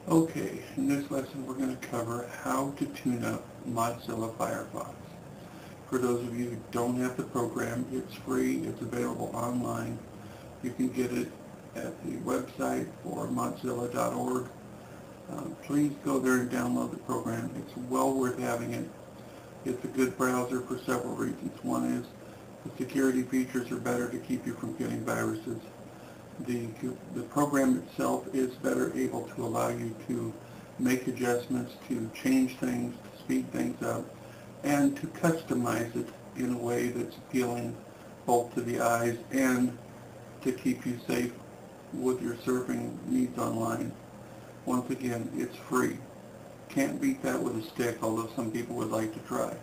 Okay, in this lesson we're going to cover how to tune up Mozilla Firefox. For those of you who don't have the program, it's free, it's available online. You can get it at the website for mozilla.org. Please go there and download the program. It's well worth having it. It's a good browser for several reasons. One is the security features are better to keep you from getting viruses. The program itself is better able to allow you to make adjustments, to change things, to speed things up, and to customize it in a way that's appealing both to the eyes and to keep you safe with your surfing needs online. Once again, it's free. Can't beat that with a stick, although some people would like to try.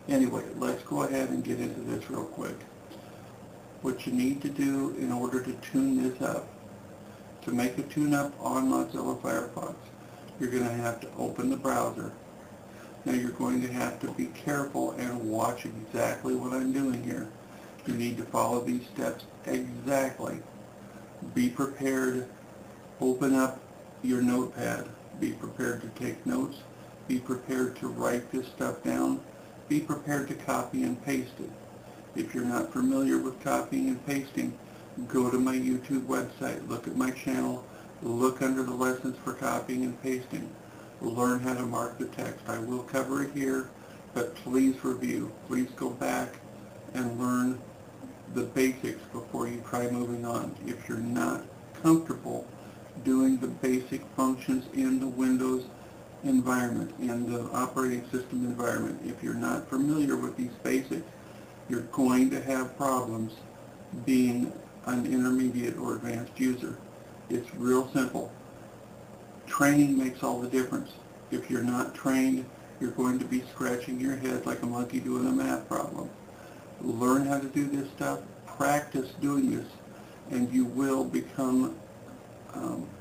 Anyway, let's go ahead and get into this real quick. What you need to do in order to tune this up, to make a tune-up on Mozilla Firefox, you're going to have to open the browser. Now you're going to have to be careful and watch exactly what I'm doing here. You need to follow these steps exactly. Be prepared. Open up your notepad. Be prepared to take notes. Be prepared to write this stuff down. Be prepared to copy and paste it. If you're not familiar with copying and pasting, go to my YouTube website, look at my channel, look under the lessons for copying and pasting. Learn how to mark the text. I will cover it here, but please review. Please go back and learn the basics before you try moving on. If you're not comfortable doing the basic functions in the Windows environment, in the operating system environment, if you're not familiar with these basics, you're going to have problems being an intermediate or advanced user. It's real simple. Training makes all the difference. If you're not trained, you're going to be scratching your head like a monkey doing a math problem. Learn how to do this stuff, practice doing this, and you will become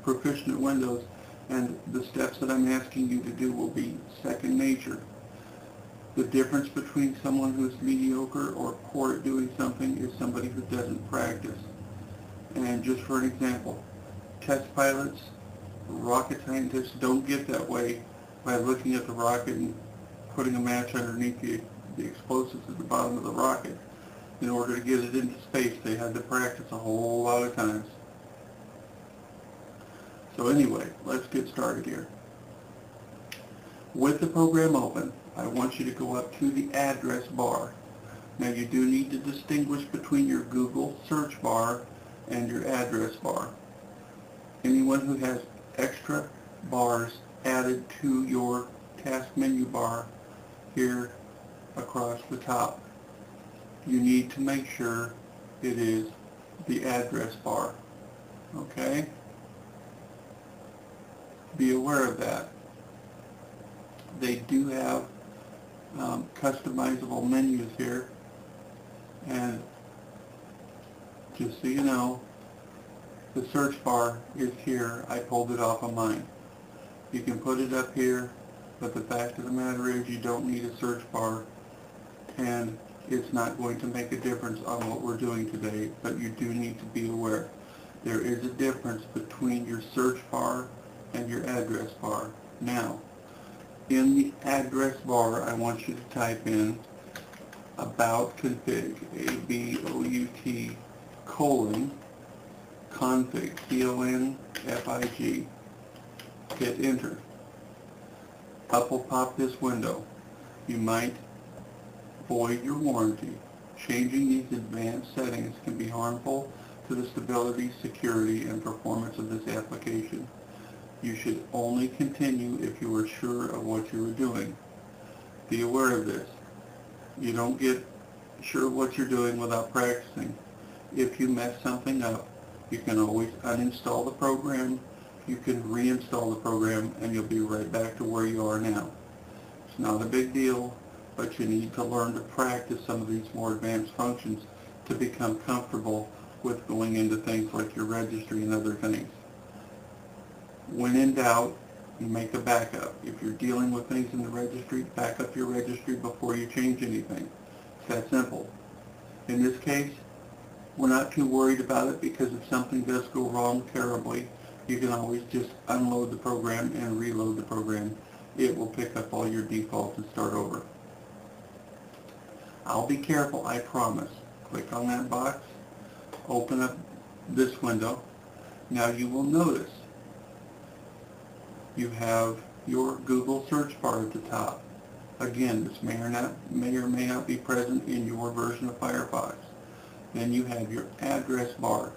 proficient at Windows, and the steps that I'm asking you to do will be second nature. The difference between someone who's mediocre or poor at doing something is somebody who doesn't practice. And just for an example, test pilots, rocket scientists don't get that way by looking at the rocket and putting a match underneath the explosives at the bottom of the rocket. In order to get it into space, they had to practice a whole lot of times. So anyway, let's get started here. With the program open, I want you to go up to the address bar. Now you do need to distinguish between your Google search bar and your address bar. Anyone who has extra bars added to your task menu bar here across the top, you need to make sure it is the address bar. Okay? Be aware of that. They do have customizable menus here, and just so you know, the search bar is here. I pulled it off of mine. You can put it up here, but the fact of the matter is you don't need a search bar, and it's not going to make a difference on what we're doing today, but you do need to be aware. There is a difference between your search bar and your address bar. Now, in the address bar, I want you to type in about config, A-B-O-U-T, config, C-O-N-F-I-G. Hit enter. Up will pop this window. You might void your warranty. Changing these advanced settings can be harmful to the stability, security, and performance of this application. You should only continue if you are sure of what you are doing. Be aware of this. You don't get sure of what you're doing without practicing. If you mess something up, you can always uninstall the program, you can reinstall the program, and you'll be right back to where you are now. It's not a big deal, but you need to learn to practice some of these more advanced functions to become comfortable with going into things like your registry and other things. When in doubt, you make a backup. If you're dealing with things in the registry, back up your registry before you change anything. It's that simple. In this case, we're not too worried about it because if something does go wrong terribly, You can always just unload the program and reload the program. It will pick up all your defaults and start over. I'll be careful, I promise. Click on that box, open up this window. Now you will notice you have your Google search bar at the top. Again, this may or may not be present in your version of Firefox. Then you have your address bar,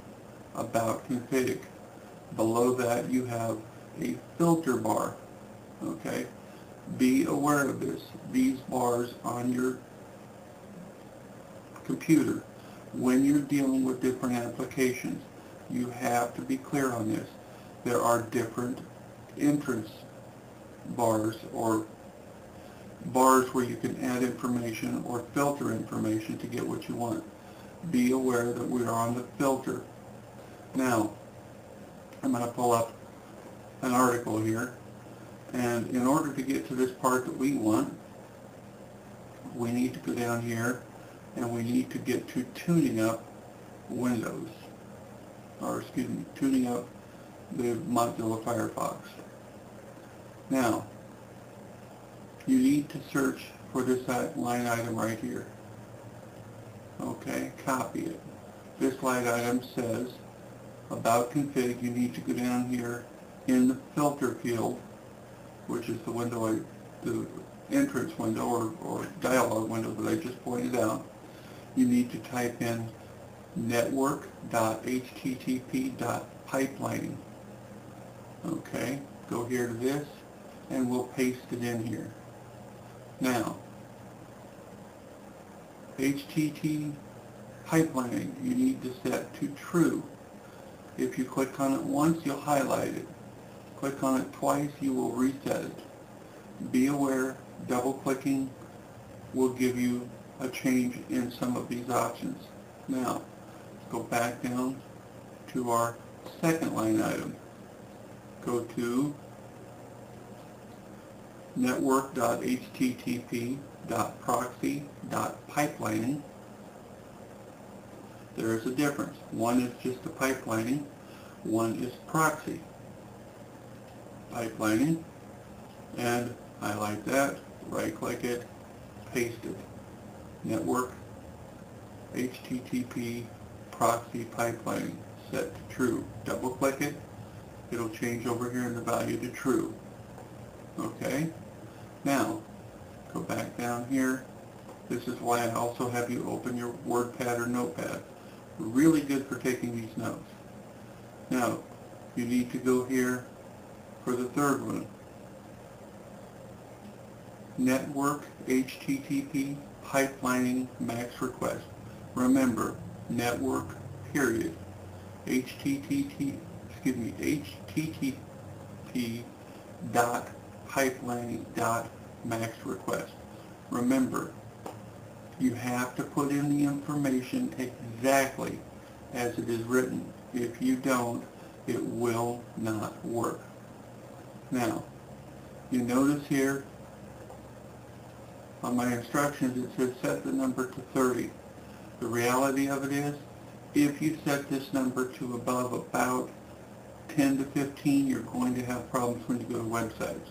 About Config. Below that you have a filter bar. Okay? Be aware of this. These bars on your computer, when you're dealing with different applications, you have to be clear on this. There are different entrance bars, or bars where you can add information or filter information to get what you want. Be aware that we are on the filter. Now, I'm going to pull up an article here, and in order to get to this part that we want, we need to go down here and we need to get to tuning up Windows, or excuse me, tuning up the Mozilla Firefox. Now, you need to search for this line item right here. Okay, copy it. This line item says About Config. You need to go down here in the filter field, which is the window, the entrance window or dialog window that I just pointed out. You need to type in network.http.pipelining. Okay, go here to this and we'll paste it in here. Now, HTTP pipelining, you need to set to true. If you click on it once, you'll highlight it. Click on it twice, you will reset it. Be aware, double-clicking will give you a change in some of these options. Now, go back down to our second line item. Go to network.http.proxy.pipelining. There is a difference. One is just the pipelining, one is proxy pipelining, and highlight that, right click it, paste it. Network HTTP proxy pipelining, set to true. Double click it, it'll change over here in the value to true. Okay, now go back down here. This is why I also have you open your WordPad or Notepad. Really good for taking these notes. Now, you need to go here for the third one. Network HTTP pipelining max request. Remember, network period. HTTP dot pipelining dot max request. Remember, you have to put in the information exactly as it is written. If you don't, it will not work. Now, you notice here on my instructions it says set the number to 30. The reality of it is, if you set this number to above about 10 to 15, you're going to have problems when you go to websites.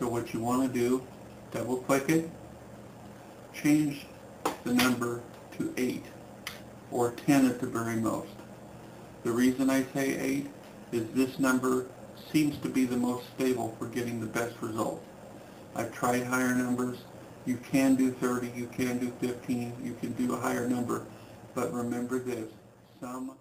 So what you want to do, double click it, change the number to 8 or 10 at the very most. The reason I say 8 is this number seems to be the most stable for getting the best results. I've tried higher numbers. You can do 30, you can do 15, you can do a higher number, but remember this, some